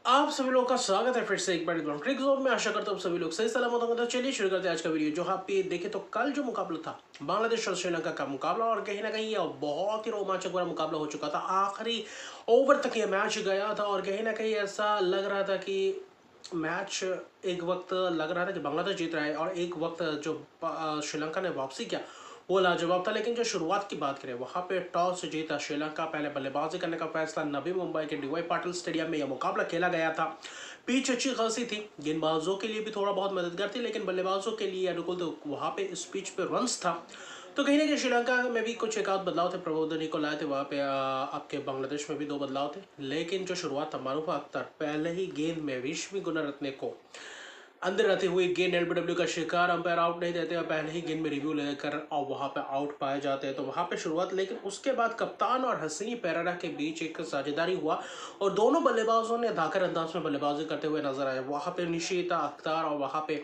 आप सभी लोगों का स्वागत है फिर से एक बार क्रिक जोन में। आशा करता हूँ सभी लोग सही सलामत होंगे। तो चलिए शुरू करते हैं आज का वीडियो। जो आप देखे तो कल जो मुकाबला था बांग्लादेश और श्रीलंका का मुकाबला, और कहीं ना कहीं ये बहुत ही रोमांचक वाला मुकाबला हो चुका था। आखिरी ओवर तक ये मैच गया था और कहीं ना कहीं ऐसा लग रहा था कि मैच एक वक्त लग रहा था कि बांग्लादेश जीत रहा है, और एक वक्त जो श्रीलंका ने वापसी किया वो लाजवाब था। लेकिन जो शुरुआत की बात करें, वहां पे टॉस जीता श्रीलंका, पहले बल्लेबाजी करने का फैसला नवी मुंबई के डीवाई पाटिल स्टेडियम में यह मुकाबला खेला गया था। पिच अच्छी खासी थी, गेंदबाजों के लिए भी थोड़ा बहुत मददगार थी, लेकिन बल्लेबाजों के लिए अनुकूल तो वहां पे इस पिच पे रन्स था। तो कहीं ना कहीं श्रीलंका में भी कुछ एक आध बदलाव थे, प्रबोधनी को लाए थे वहाँ पे। आपके बांग्लादेश में भी दो बदलाव थे, लेकिन जो शुरुआत था मारूफा अख्तर पहले ही गेंद में विश्व गुणरत्ने को अंदर रहते हुए गेंद एलबीडब्ल्यू का शिकार, अंपायर आउट नहीं देते और पहले ही गेंद में रिव्यू लेकर और वहां पे आउट पाए जाते हैं। तो वहां पे शुरुआत, लेकिन उसके बाद कप्तान और हसीनी पेरेरा के बीच एक साझेदारी हुआ और दोनों बल्लेबाजों ने धाकर अंदाज में बल्लेबाजी करते हुए नजर आए। वहां पे निशिता अख्तर और वहां पे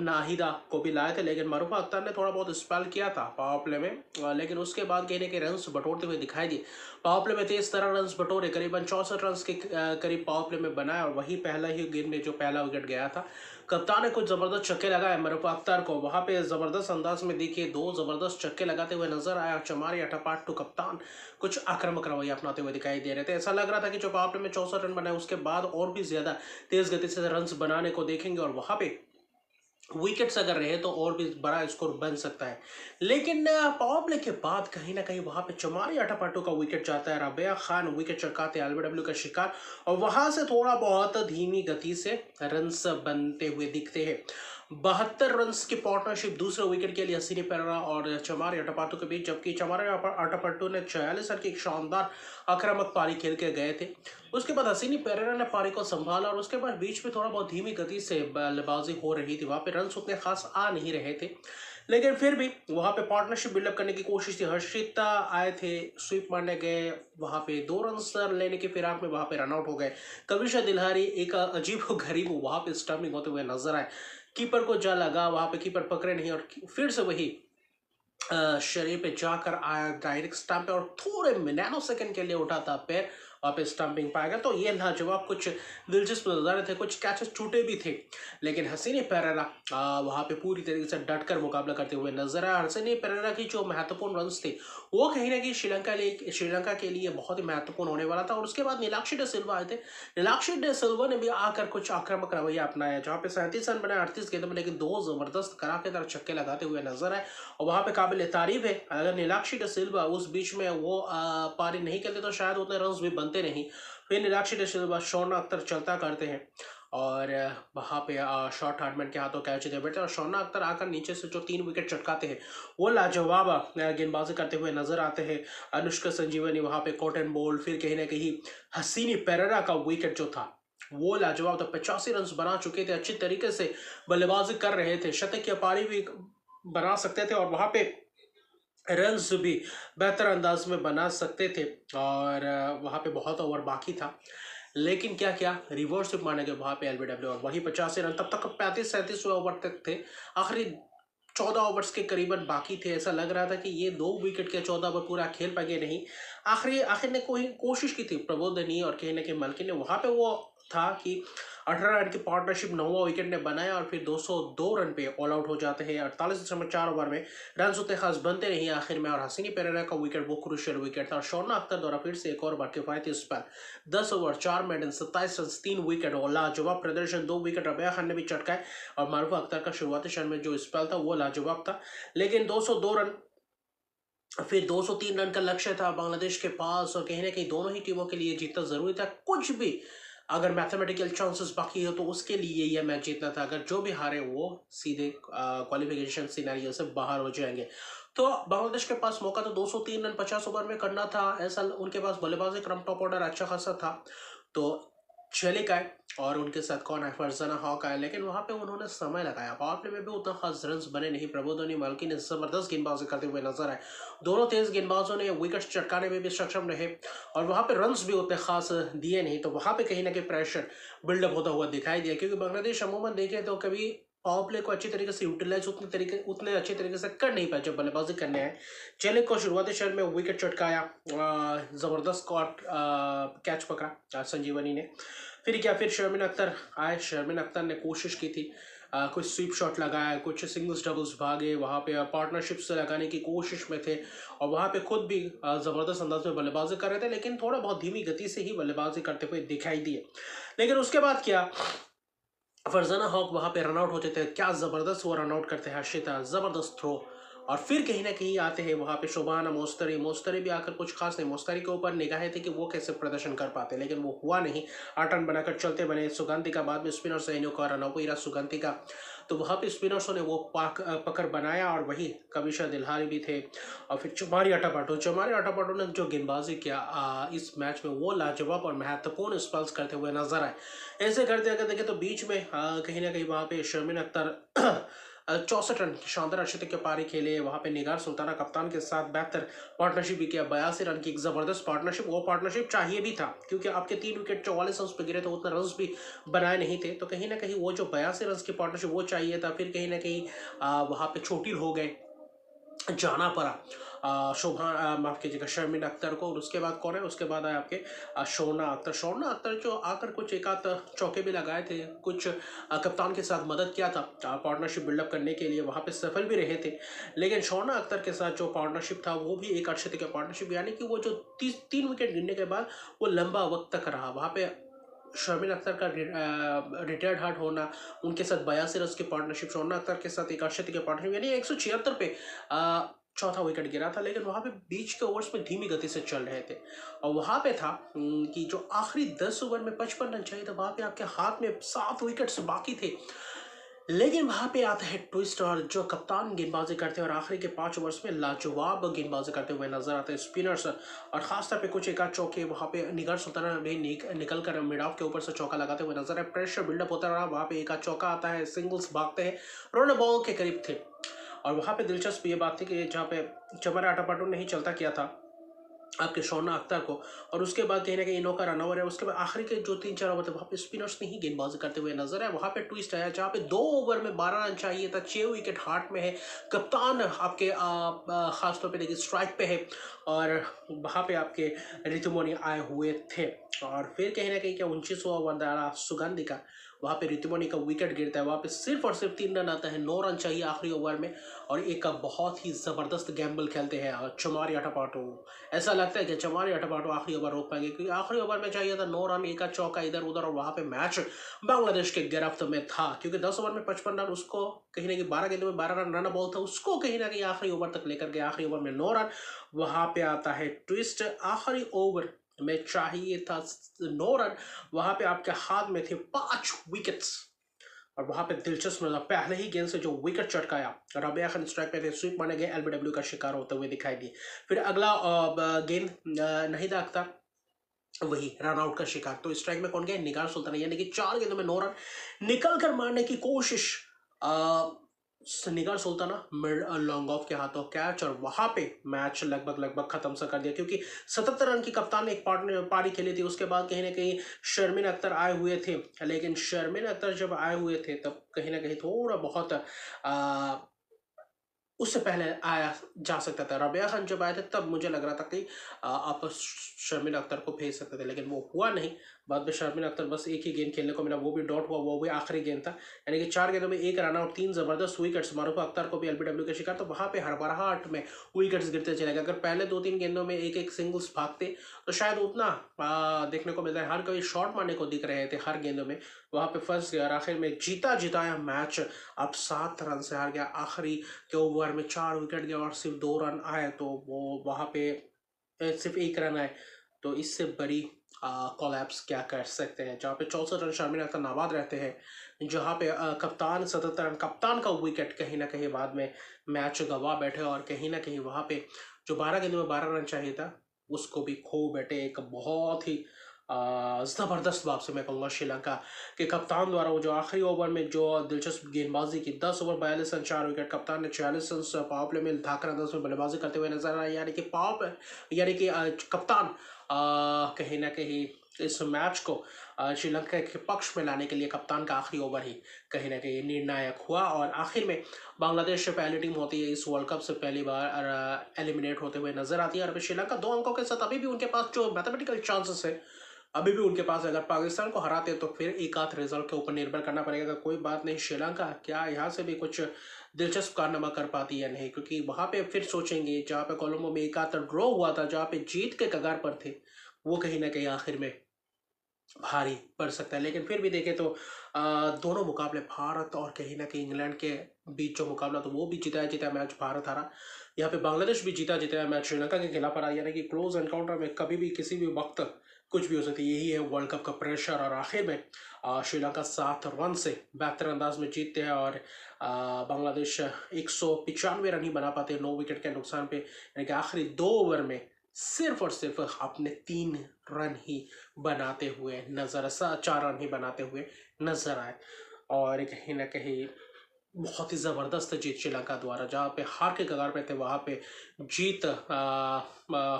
नाहिदा को भी लाए थे, लेकिन मरूफा अख्तर ने थोड़ा बहुत स्पेल किया था पावर प्ले में। लेकिन उसके बाद कहने के रन बटोरते हुए दिखाई दिए। पावर प्ले में 23 रन बटोरे, करीबन 64 रन के करीब पावर प्ले में बनाया, और वही पहला ही गेंद में जो पहला विकेट गया था। कप्तान ने कुछ जबरदस्त छक्के लगाए मरूफा अख्तर को, वहां पे जबरदस्त अंदाज में देखिए दो जबरदस्त छक्के लगाते हुए नजर आया। चमारी अटापाट टू कप्तान कुछ आक्रामक रवैया अपनाते हुए दिखाई दे रहे थे। ऐसा लग रहा था कि जो पावर प्ले में 64 रन बनाए उसके बाद और भी ज्यादा तेज गति से रन बनाने को देखेंगे, और वहां पे विकेट्स अगर रहे तो और भी बड़ा स्कोर बन सकता है। लेकिन पावर प्ले के बाद कहीं ना कहीं वहां पे चमारी अटापाटू का विकेट जाता है, रबिया खान विकेट चटकाते एलबीडब्ल्यू का शिकार, और वहां से थोड़ा बहुत धीमी गति से रन्स बनते हुए दिखते हैं। 72 रन्स की पार्टनरशिप दूसरे विकेट के लिए हसीनी पेरेरा और चमारी अटापाटू के बीच, जबकि चमारी अटापाटू ने 46 रन की एक शानदार आक्रामक पारी खेल के गए थे। उसके बाद हसीनी पेरेरा ने पारी को संभाला, और उसके बाद बीच में थोड़ा बहुत धीमी गति से बल्लेबाजी हो रही थी। वहां पे रन उतने खास आ नहीं रहे थे, लेकिन फिर भी वहां पे पार्टनरशिप बिल्डअप करने की कोशिश थी। हर्षित आए थे, स्वीप मारने गए, वहां पे 2 रन लेने की फिराक में वहां पे रनआउट हो गए। कविशा दिलहारी एक अजीब गरीब वहां पे स्टम्पिंग होते हुए नजर आए। कीपर को जा लगा, वहां पे कीपर पकड़े नहीं, और फिर से वही शरीर पे जाकर आया डायरेक्ट स्टंप पे, और थोड़े नैनो सेकंड के लिए उठा था पैर, वहाँ पे स्टंपिंग पाएगा। तो ये लाजवाब कुछ दिलचस्प नजारे थे, कुछ कैचेस छूटे भी थे, लेकिन हसीनी पेरेरा वहाँ पे पूरी तरीके से डटकर मुकाबला करते हुए नजर आया। हसीनी पेरेरा की जो महत्वपूर्ण रन्स थे वो कहीं ना कहीं श्रीलंका के लिए बहुत ही महत्वपूर्ण होने वाला था। और उसके बाद नीलाक्षी डे सिल्वा आए थे। नीलाक्षी डे सिल्वा ने भी आकर कुछ आक्रामक रवैया अपनाया, जहाँ पे 37 रन बनाए 38 गेंदों में, लेकिन दो जबरदस्त कराकेदार छक्के लगाते हुए नजर आए। और वहां पे काबिल तारीफ है, अगर नीलाक्षी डे सिल्वा उस बीच में वो पारी नहीं खेलते तो शायद उतने रन भी बनते नहीं। फिर नीलाक्षी डे सिल्वा शोना अख्तर चलता करते हैं, और वहां पे शॉर्ट हार्डमैन के हाथों कैच दे बैठे, और शोना अख्तर आकर नीचे से जो 3 विकेट चटकाते हैं वो लाजवाब गेंदबाजी करते हुए नजर आते हैं। अनुष्का संजीवनी वहां पे कॉटन बॉल, फिर कहीं ना कहीं हसीनी पेरेरा का विकेट जो था वो लाजवाब था। 85 रन बना चुके थे, अच्छी तरीके से बल्लेबाजी कर रहे थे, शतक की पारी भी बना सकते थे, और वहां पे रन्स भी बेहतर अंदाज में बना सकते थे। और वहां पे बहुत ओवर बाकी था, लेकिन क्या क्या रिवर्स स्विप मारने के वहां पे एलबीडब्ल्यू, और वही 85 रन, तब तक 35-37 ओवर तक थे। आखिरी 14 ओवर्स के करीबन बाकी थे। ऐसा लग रहा था कि ये 2 विकेट के 14 ओवर पूरा खेल पाएंगे नहीं। आखिर ने कोई कोशिश की थी प्रबोधनी और कहीं ना कहीं मलकी ने, वहां पे वो था कि 18 रन की पार्टनरशिप 9वां विकेट ने बनाया, और फिर 202 रन पे ऑल आउट हो जाते हैं। 48.4 ओवर में रन उतने खास बनते नहीं आखिर में, और हसीनी पेरेरा का विकेट वो क्रूशियल विकेट था। और शोना अख्तर द्वारा फिर से एक और बार किफायती spell, 10 over 4 maiden 27 run 3 wicket, और लाजवाब प्रदर्शन, 2 विकेट रबिया खान ने भी चटकाए। और मारूफा अख्तर का शुरुआती क्षण में जो स्पेल था वो लाजवाब था। लेकिन 202 रन, फिर 203 रन का लक्ष्य था बांग्लादेश के पास, और कहीं ना कहीं दोनों ही टीमों के लिए जीतना जरूरी था। कुछ भी अगर मैथमेटिकल चांसेस बाकी हो तो उसके लिए यह मैच जीतना था। अगर जो भी हारे वो सीधे क्वालिफिकेशन सिनेरियो से बाहर हो जाएंगे। तो बांग्लादेश के पास मौका तो 203 रन 50 ओवर में करना था। ऐसा उनके पास बल्लेबाजी क्रम टॉप ऑर्डर अच्छा खासा था। तो शेलिक आए और उनके साथ कौन है, फरजाना हॉक आए, लेकिन वहां पे उन्होंने समय लगाया। पावर प्ले में भी उतना खास रन बने नहीं। प्रबोधनी मालकी ने जबरदस्त गेंदबाजी करते हुए नजर आए। दोनों तेज गेंदबाजों ने विकेट चटकाने में भी सक्षम रहे, और वहां पे रन्स भी उतने खास दिए नहीं। तो वहां पे कहीं ना कहीं प्रेशर बिल्डअप होता हुआ दिखाई दिया, क्योंकि बांग्लादेश अमूमन देखे तो कभी पावर प्ले को अच्छी तरीके से यूटिलाइज उतने अच्छे तरीके से कर नहीं पाए जब बल्लेबाजी करने आए। चेले को शुरुआती क्षण में विकेट चटकाया, जबरदस्त कॉट कैच पकड़ा संजीवनी ने। फिर क्या, फिर शर्मिन अख्तर आए। शर्मिन अख्तर ने कोशिश की थी, कुछ स्वीप शॉट लगाया, कुछ सिंगल्स डबल्स भागे, वहाँ पे पार्टनरशिप्स लगाने की कोशिश में थे और वहाँ पे खुद भी ज़बरदस्त अंदाज में बल्लेबाजी कर रहे थे, लेकिन थोड़ा बहुत धीमी गति से ही बल्लेबाजी करते हुए दिखाई दिए। लेकिन उसके बाद क्या, फरजाना हॉक वहाँ पे रनआउट होते थे, क्या ज़बरदस्त वो रनआउट करते हैं हर्षिता, ज़बरदस्त थ्रो। और फिर कहीं ना कहीं आते हैं वहाँ पे शोबाना मोस्तरी। मोस्तरी भी आकर कुछ खास नहीं, मोस्तरी के ऊपर निगाहें थी कि वो कैसे प्रदर्शन कर पाते, लेकिन वो हुआ नहीं। 8 रन बनाकर चलते बने। सुगंधिका बाद में स्पिनर से का रन आउट सुगंधिका, तो वहाँ पे स्पिनर्सों ने वो पकड़ बनाया और वही कविशा दिलहारी भी थे। और फिर चुमारी अटापाटो ने जो गेंदबाजी किया इस मैच में, वो लाजवाब और महत्वपूर्ण स्पेल्स करते हुए नजर आए। ऐसे करते अगर देखें तो बीच में कहीं ना कहीं वहाँ पे शर्मिन अख्तर 64 रन की शानदार अर्शदीप के पारी खेले। वहाँ पे निगार सुल्ताना कप्तान के साथ बेहतर पार्टनरशिप भी किया, 82 रन की एक ज़बरदस्त पार्टनरशिप। वो पार्टनरशिप चाहिए भी था क्योंकि आपके 3 विकेट 44 रन पे गिरे थे, उतना रन भी बनाए नहीं थे, तो कहीं ना कहीं वो जो 82 रन की पार्टनरशिप वो चाहिए था। फिर कहीं ना कहीं वहाँ पे चोटिल हो गए, जाना पड़ा शोभा माफ कीजिएगा शर्मिन अख्तर को। और उसके बाद कौन है, उसके बाद आए आपके शोना अख्तर जो आकर कुछ एक आध चौके भी लगाए थे, कुछ कप्तान के साथ मदद किया था पार्टनरशिप बिल्डअप करने के लिए, वहाँ पे सफल भी रहे थे। लेकिन शोना अख्तर के साथ जो पार्टनरशिप था वो भी एक अर्शदीप का पार्टनरशिप, यानी कि वो जो 3 विकेट गिरने के बाद वो लंबा वक्त तक रहा वहाँ पे। शर्मिन अख्तर का रिटायर्ड हार्ट होना, उनके साथ 82 रन की पार्टनरशिप, शोना अख्तर के साथ एक अर्शदीप के पार्टनरशिप, यानी 176 पे चौथा विकेट गिरा था। लेकिन वहाँ पे बीच के ओवर्स में धीमी गति से चल रहे थे और वहाँ पे था कि जो आखिरी 10 ओवर में 55 रन चाहिए था, वहाँ पे आपके हाथ में 7 विकेट्स बाकी थे। लेकिन वहाँ पे आता है ट्विस्ट, और जो कप्तान गेंदबाजी करते हैं और आखिरी के 5 ओवर्स में लाजवाब गेंदबाजी करते हुए नजर आते हैं स्पिनर्स, और खासतौर पे कुछ एक आध चौके वहाँ पे निगार सुल्ताना भी निकल कर मिड ऑफ के ऊपर से चौका लगाते हुए नजर आए। प्रेशर बिल्डअप होता रहा, वहाँ पे एक आध चौका आता है, सिंगल्स भागते हैं, रन बॉल के करीब थे। और वहाँ पे दिलचस्प ये बात थी कि जहाँ पे चमारा आटापाटू ने ही चलता किया था आपके शोना अख्तर को, और उसके बाद कहीं ना कहीं इनो का रन ओवर है, उसके बाद आखिरी के जो 3-4 ओवर थे वहाँ पे स्पिनर्स ने ही गेंदबाजी करते हुए नजर आए। वहाँ पे ट्विस्ट आया जहाँ पे 2 ओवर में 12 रन चाहिए था, 6 विकेट हाथ में है, कप्तान आपके खासतौर पे देखिए स्ट्राइक पे है, और वहाँ पे आपके ऋतुमणि आए हुए थे। और फिर कहीं ना कहीं क्या 29वां ओवर डाला सुगंधिका, वहाँ पे ऋतुमणि का विकेट गिरता है, वहाँ पे सिर्फ और सिर्फ 3 रन आता है, 9 रन चाहिए आखिरी ओवर में, और एक बहुत ही ज़बरदस्त गैम्बल खेलते हैं चमारी आटापाटो। ऐसा लगता है कि चमारी आटापाटो आखिरी ओवर रोक पाएंगे, क्योंकि आखिरी ओवर में चाहिए था 9 रन, एक आध चौका इधर उधर, और वहाँ पे मैच बांग्लादेश के गिरफ्त में था, क्योंकि 10 ओवर में 55 रन, उसको कहीं ना कहीं 12 गेंदों में 12 रन बॉल था, उसको कहीं ना कहीं आखिरी ओवर तक लेकर गया, आखिरी ओवर में 9 रन। वहाँ पे आता है ट्विस्ट, आखिरी ओवर में चाहिए था 9 रन, वहाँ पे आपके हाथ में थे 5 विकेट्स, और वहाँ पे दिलचस्प मतलब पहले ही गेंद से जो विकेट चटकाया, रबिया खान स्ट्राइक पे थे, स्वीप माने गए, एलबीडब्ल्यू का शिकार होते हुए दिखाई दिए। फिर अगला गेंद नहीं दागता, वही रन आउट का शिकार, तो स्ट्राइक में कौन गया, निगार सुल्ताना, यानी कि 4 गेंदों में 9 रन निकल कर मारने की कोशिश, निगार सुल्ताना मिड लॉन्ग ऑफ के हाथों कैच, और वहां पे मैच लगभग खत्म सा कर दिया, क्योंकि 77 रन की कप्तान ने एक पारी खेली थी। उसके बाद कहीं ना कहीं शर्मिन अख्तर आए हुए थे, लेकिन शर्मिन अख्तर जब आए हुए थे तब कहीं ना कहीं थोड़ा बहुत उससे पहले आया जा सकता था। रबिया खान जब आए थे तब मुझे लग रहा था कि आप शर्मिन अख्तर को भेज सकते थे, लेकिन वो हुआ नहीं। बाद में शर्मिन अख्तर बस एक ही गेंद खेलने को मिला, वो भी डॉट हुआ, वो भी आखिरी गेंद था, यानी कि 4 गेंदों में 1 रन आउट, 3 जबरदस्त विकेट्स, मारूफ अख्तर को भी एलबीडब्ल्यू के शिकार। तो वहाँ पे हड़बड़ाहट में विकेट्स गिरते चले गए। अगर पहले 2-3 गेंदों में एक सिंगल्स भागते तो शायद उतना देखने को मिलता है, हर कोई शॉट मारने को दिख रहे थे हर गेंदों में, वहाँ पे फंस गया, और आखिर में जिताया मैच अब 7 रन से हार गया। आखिरी के ओवर में 4 विकेट गए और सिर्फ 2 रन आए, तो वो वहाँ पे सिर्फ 1 रन आए, तो इससे बड़ी कोलैप्स क्या कर सकते हैं। जहाँ पे 64 रन शर्मिन अख्तर नाबाद रहते हैं, जहाँ पे कप्तान 77 रन, कप्तान का विकेट कहीं ना कहीं बाद में मैच गवा बैठे, और कहीं ना कहीं वहाँ पे जो 12 गेंदों में 12 रन चाहिए था उसको भी खो बैठे। एक बहुत ही ज़बरदस्त बात से मैं कहूँगा श्रीलंका के कप्तान द्वारा, वो जो आखिरी ओवर में जो दिलचस्प गेंदबाजी की, 10 ओवर 42 रन 4 विकेट, कप्तान ने 46 रन पावर प्ले में धाकर अंदाज में बल्लेबाजी करते हुए नजर आए, यानी कि कप्तान कहीं ना कहीं इस मैच को श्रीलंका के पक्ष में लाने के लिए कप्तान का आखिरी ओवर ही कहीं ना कहीं निर्णायक हुआ, और आखिर में बांग्लादेश से पहली टीम होती है इस वर्ल्ड कप से पहली बार एलिमिनेट होते हुए नजर आती है। और अभी श्रीलंका 2 अंकों के साथ अभी भी उनके पास जो मैथमेटिकल चांसेस है अभी भी उनके पास अगर पाकिस्तान को हराते तो फिर एक आध रिजल्ट के ऊपर निर्भर करना पड़ेगा। कोई बात नहीं, श्रीलंका क्या यहाँ से भी कुछ दिलचस्प कारनामा कर पाती है नहीं, क्योंकि वहां पे फिर सोचेंगे जहाँ पे कोलंबो में एक आध ड्रॉ हुआ था, जहाँ पे जीत के कगार पर थे, वो कहीं ना कहीं आखिर में भारी पड़ सकता है। लेकिन फिर भी देखें तो दोनों मुकाबले भारत और कहीं ना कहीं इंग्लैंड के बीच जो मुकाबला, तो वो भी जीता जीता मैच भारत हारा। यहाँ पे बांग्लादेश भी जीता जीता मैच श्रीलंका के खिलाफ हारा, यानी कि क्लोज एनकाउंटर में कभी भी किसी भी वक्त कुछ भी हो सकती है। यही है वर्ल्ड कप का प्रेशर। और आखिर में श्रीलंका 7 रन से बेहतर अंदाज में जीतते हैं और बांग्लादेश 195 रन ही बना पाते हैं 9 विकेट के नुकसान पे, यानी कि आखिरी 2 ओवर में सिर्फ और सिर्फ अपने 3 रन ही बनाते हुए नजर 4 रन ही बनाते हुए नजर आए। और कहीं ना कहीं बहुत ही ज़बरदस्त जीत श्रीलंका द्वारा, जहाँ पे हार के कगार पे थे वहाँ पे जीत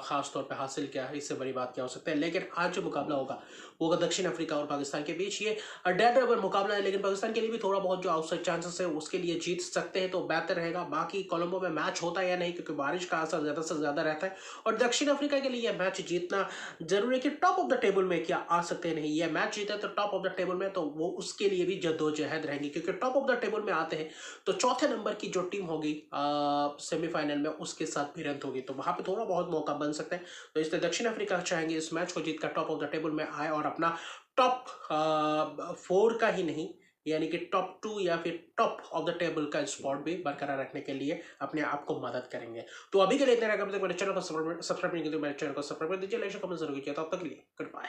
खास तौर पे हासिल किया है। इससे बड़ी बात क्या हो सकता है। लेकिन आज जो मुकाबला होगा वो होगा दक्षिण अफ्रीका और पाकिस्तान के बीच। ये डेड रबर मुकाबला है, लेकिन पाकिस्तान के लिए भी थोड़ा बहुत जो आउटसाइड चांसेस है उसके लिए जीत सकते हैं तो बेहतर रहेगा। बाकी कोलंबो में मैच होता है या नहीं, क्योंकि बारिश का असर ज़्यादा से ज़्यादा रहता है और दक्षिण अफ्रीका के लिए यह मैच जीतना जरूरी है कि टॉप ऑफ द टेबल में क्या आ सकते हैं। नहीं, यह मैच जीता तो टॉप ऑफ द टेबल में, तो वो उसके लिए भी जद्दोजहद रहेंगी, क्योंकि टॉप ऑफ द टेबल में आते हैं तो चौथे नंबर की जो टीम होगी सेमीफाइनल में उसके साथ भिड़ंत होगी, तो वहां पे थोड़ा बहुत मौका बन सकता है। तो इसलिए दक्षिण अफ्रीका चाहेंगे इस मैच को जीतकर टॉप ऑफ द टेबल में आए और अपना टॉप 4 का ही नहीं, यानी कि टॉप 2 या फिर टॉप ऑफ द टेबल का स्पॉट भी बरकरार रखने के लिए अपने आप को मदद करेंगे। तो अभी के लिए इतना, मेरे चैनल को सब्सक्राइब नहीं किया तो मेरे चैनल को सब्सक्राइब कर दीजिए, लाइक कमेंट जरूर कीजिए। तब तक के लिए गुड बाय।